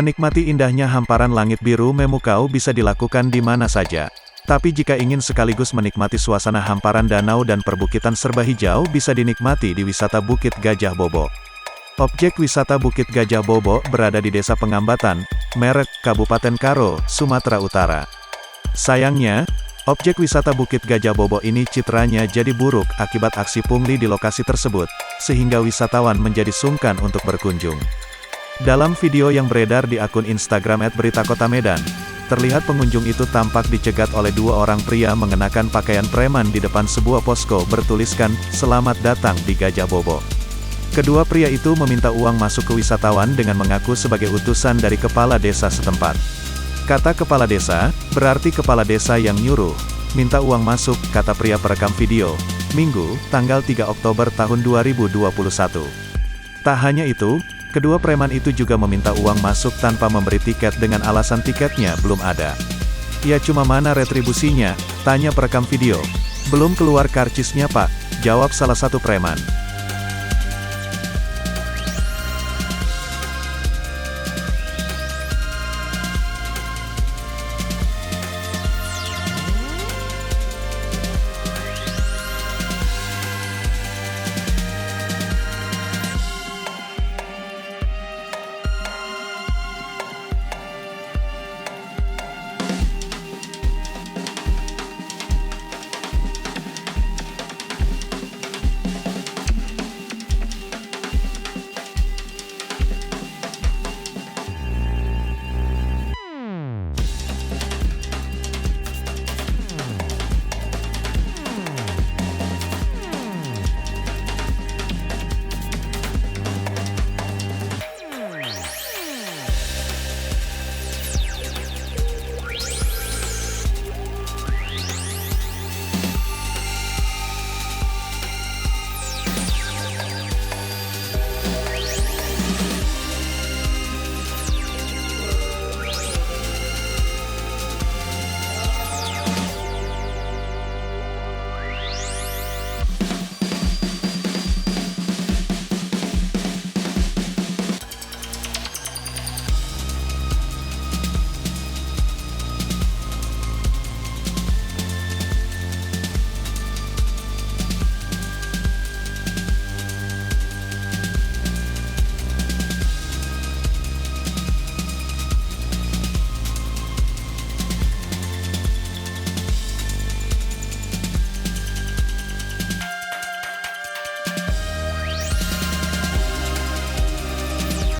Menikmati indahnya hamparan langit biru memukau bisa dilakukan di mana saja. Tapi jika ingin sekaligus menikmati suasana hamparan danau dan perbukitan serba hijau bisa dinikmati di wisata Bukit Gajah Bobo. Objek wisata Bukit Gajah Bobo berada di Desa Pengambatan, Merek, Kabupaten Karo, Sumatera Utara. Sayangnya, objek wisata Bukit Gajah Bobo ini citranya jadi buruk akibat aksi pungli di lokasi tersebut, sehingga wisatawan menjadi sungkan untuk berkunjung. Dalam video yang beredar di akun Instagram @beritakotamedan, terlihat pengunjung itu tampak dicegat oleh dua orang pria mengenakan pakaian preman di depan sebuah posko bertuliskan, "Selamat datang di Gajah Bobo." Kedua pria itu meminta uang masuk ke wisatawan dengan mengaku sebagai utusan dari kepala desa setempat. Kata kepala desa, berarti kepala desa yang nyuruh. Minta uang masuk, kata pria perekam video. Minggu, tanggal 3 Oktober tahun 2021. Tak hanya itu, kedua preman itu juga meminta uang masuk tanpa memberi tiket dengan alasan tiketnya belum ada. "Ya cuma mana retribusinya?" tanya perekam video. "Belum keluar karcisnya pak," jawab salah satu preman.